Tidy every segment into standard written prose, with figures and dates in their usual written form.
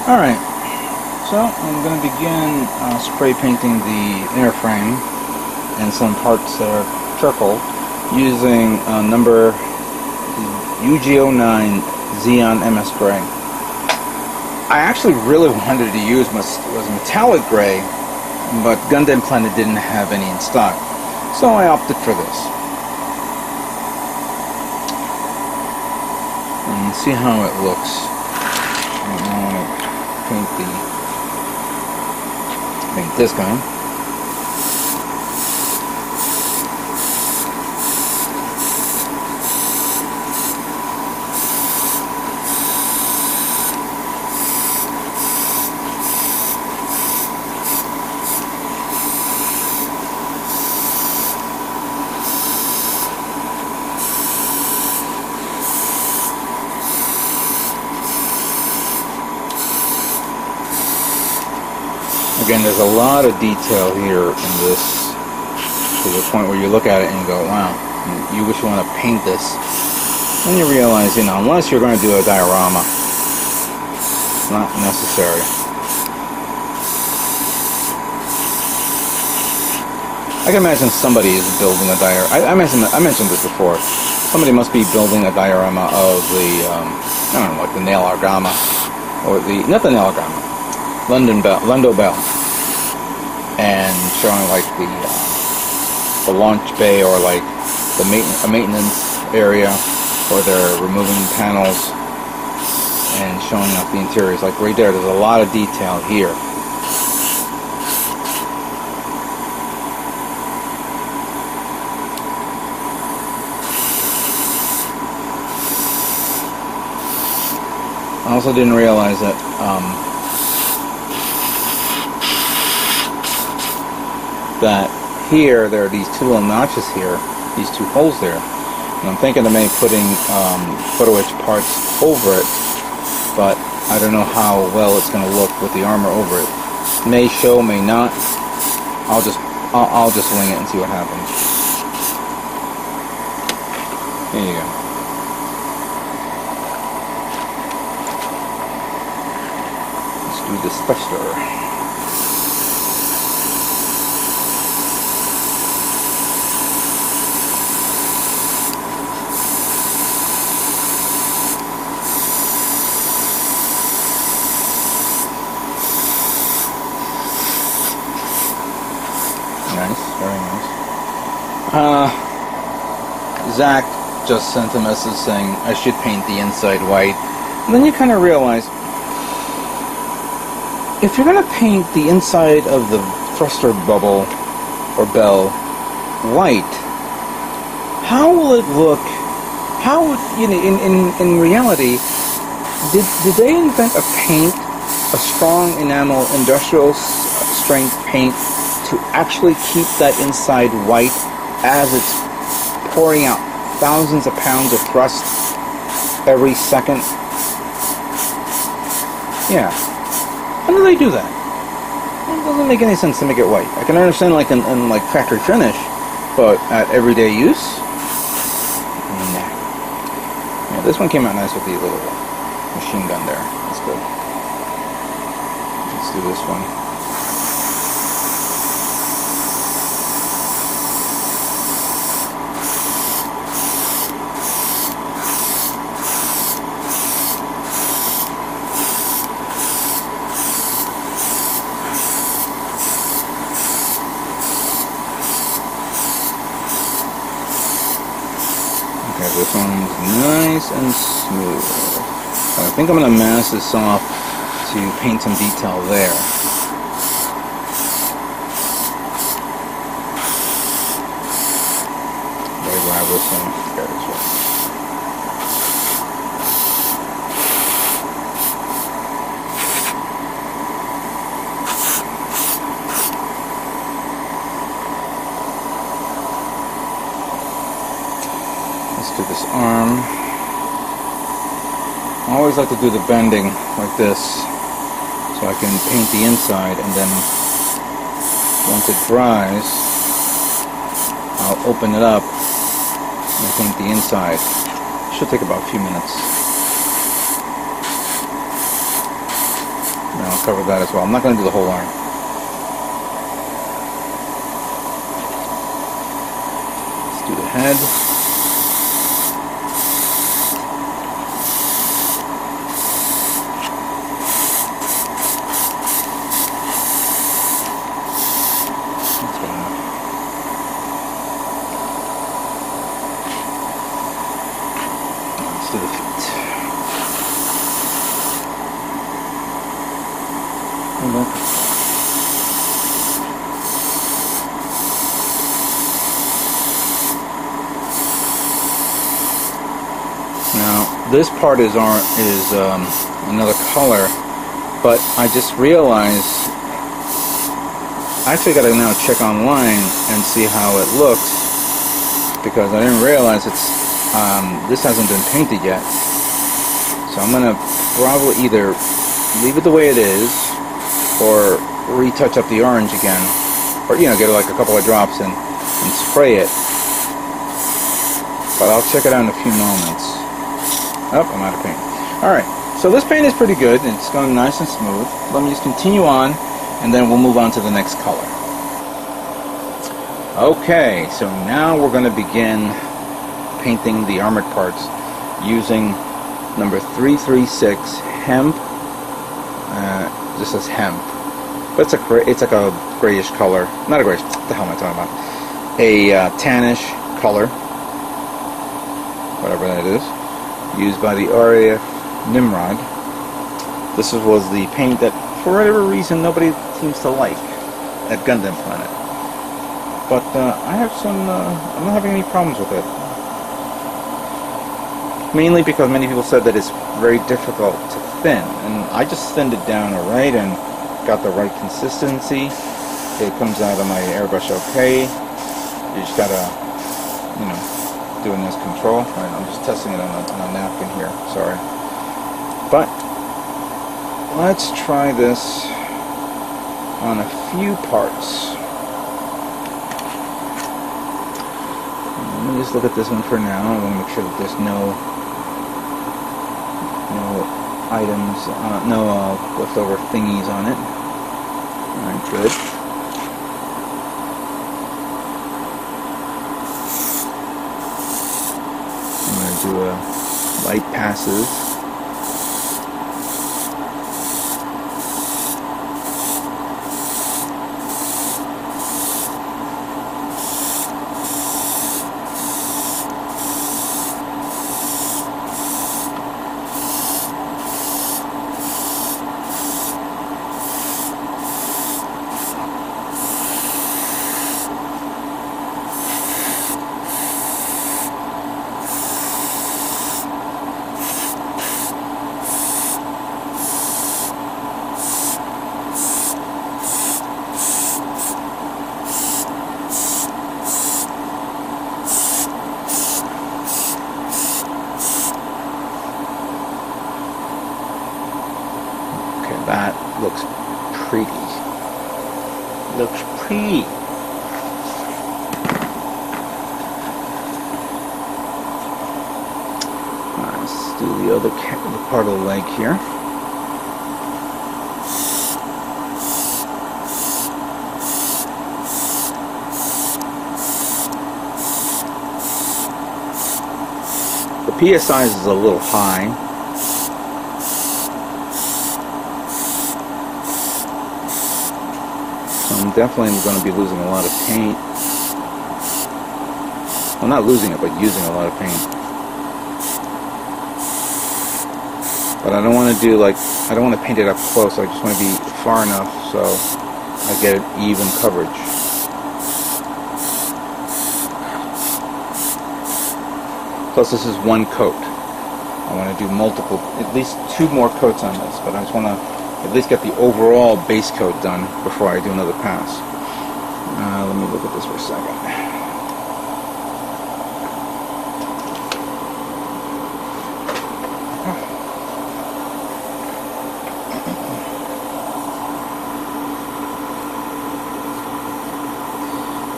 Alright, so I'm going to begin spray painting the inner frame and some parts that are charcoal using number UG09 Zeon MS Grey. I actually really wanted to use was metallic gray, but Gundam Planet didn't have any in stock, so I opted for this. And see how it looks. Paint this guy. Again, there's a lot of detail here in this, to the point where you look at it and you go, wow, you wish you want to paint this. Then you realize, you know, unless you're going to do a diorama, it's not necessary. I can imagine somebody is building a diorama. I mentioned this before. Somebody must be building a diorama of the, I don't know, like the nail argama, or the, not the nail argama, Lundo Bell, and showing like the launch bay, or like the maintenance area where they're removing panels and showing off the interiors. Like right there, there's a lot of detail here. I also didn't realize that that here there are these two little notches here, these two holes there, and I'm thinking of maybe putting photo etch parts over it, but I don't know how well it's going to look with the armor over it. May show, may not. I'll just wing it and see what happens. There you go. Let's do this thruster. Nice, very nice. Zach just sent a message saying I should paint the inside white. And then you kind of realize, if you're going to paint the inside of the thruster bubble or bell white, how will it look? How would, you know, in reality, did they invent a paint, a strong enamel, industrial strength paint, to actually keep that inside white as it's pouring out thousands of pounds of thrust every second? Yeah. How do they do that? It doesn't make any sense to make it white. I can understand like in like factory finish, but at everyday use? Nah. Yeah, this one came out nice with the little machine gun there. That's good. Let's do this one. Okay, this one's nice and smooth. I think I'm going to mask this off to paint some detail there. Maybe grab this one. There, this one. Let's do this arm. I always like to do the bending like this, so I can paint the inside, and then once it dries, I'll open it up and paint the inside. Should take about a few minutes. cover that as well. I'm not going to do the whole arm. Let's do the head. Now this part is another color, but I just realized I actually got to now check online and see how it looks, because I didn't realize this hasn't been painted yet. So I'm gonna probably either leave it the way it is or retouch up the orange again, or get like a couple of drops and spray it. But I'll check it out in a few moments. Oh, I'm out of paint. Alright, so this paint is pretty good. It's going nice and smooth. Let me just continue on, and then we'll move on to the next color. Okay, so now we're going to begin painting the armored parts using number 336 Hemp. This says Hemp, but it's like a grayish color. Not a grayish. What the hell am I talking about? A tannish color, whatever that is, used by the RAF Nimrod. This was the paint that, for whatever reason, nobody seems to like at Gundam Planet. But I have some. I'm not having any problems with it. Mainly because many people said that it's very difficult to thin, and I just thinned it down alright and got the right consistency. It comes out of my airbrush okay. You just gotta, do a nice control. Alright, I'm just testing it on a napkin here, sorry. But let's try this on a few parts. Let me just look at this one for now. I want to make sure that there's no items, no leftover thingies on it. Alright, good. I'm going to do light passes. That looks pretty. Looks pretty. Let's do the other part of the leg here. The PSI is a little high. I'm definitely going to be losing a lot of paint. Well, not losing it, but using a lot of paint. But I don't want to do I don't want to paint it up close. I just want to be far enough so I get an even coverage. Plus, this is one coat. I want to do at least 2 more coats on this, but I just want to at least get the overall base coat done before I do another pass. Let me look at this for a second.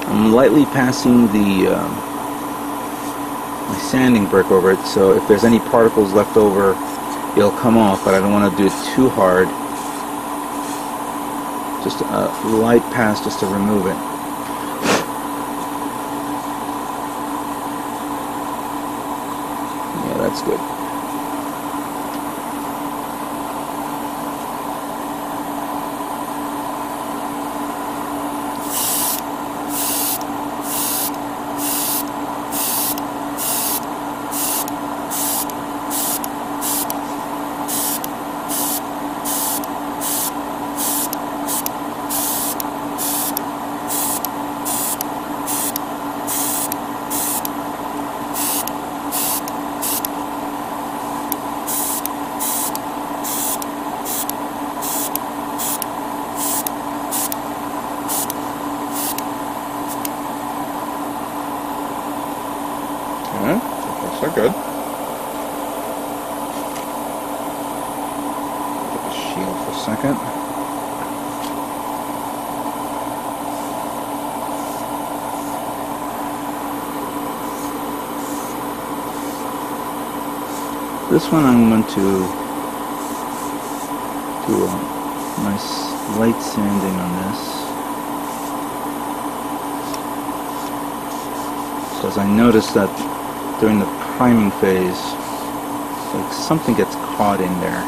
I'm lightly passing my sanding brick over it, so if there's any particles left over, it'll come off, but I don't want to do it too hard Just a light pass just to remove it. Yeah, that's good. Okay, so good. Get the shield for a second. This one I'm going to do a nice light sanding on this. Because I noticed that during the priming phase, like something gets caught in there.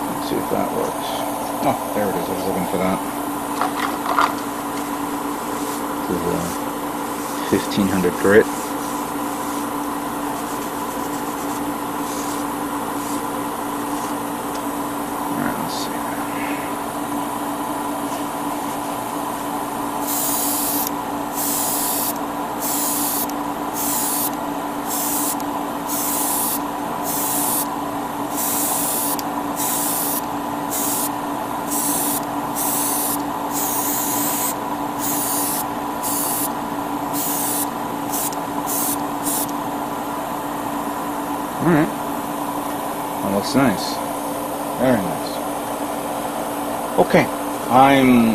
Let's see if that works. Oh, there it is. I was looking for that. 1500 grit. Alright, let's see. Alright. That looks nice. Very nice. Okay. I'm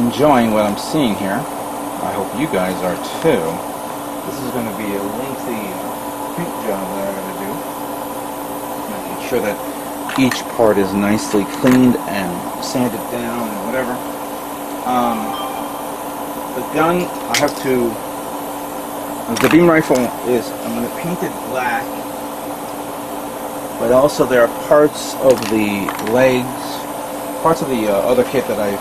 enjoying what I'm seeing here. I hope you guys are too. This is going to be a lengthy paint job that I'm going to do. Making sure that each part is nicely cleaned and sanded down and whatever. The gun, I have to... The beam rifle is, I'm going to paint it black. But also there are parts of the legs, parts of the other kit that I've,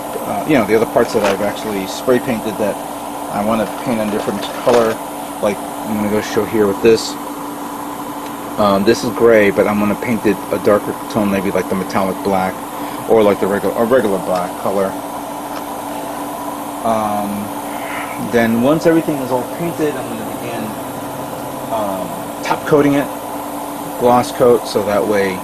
the other parts that I've actually spray painted that I want to paint a different color. Like I'm going to go show here with this. This is gray, but I'm going to paint it a darker tone, maybe like the metallic black, or like the regular black color. Then once everything is all painted, I'm going to begin top coating it. Gloss coat, so that way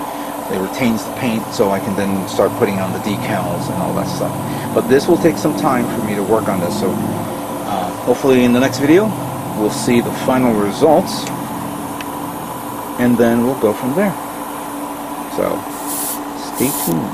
it retains the paint, so I can then start putting on the decals and all that stuff. But this will take some time for me to work on this, so hopefully in the next video we'll see the final results, and then we'll go from there. So stay tuned.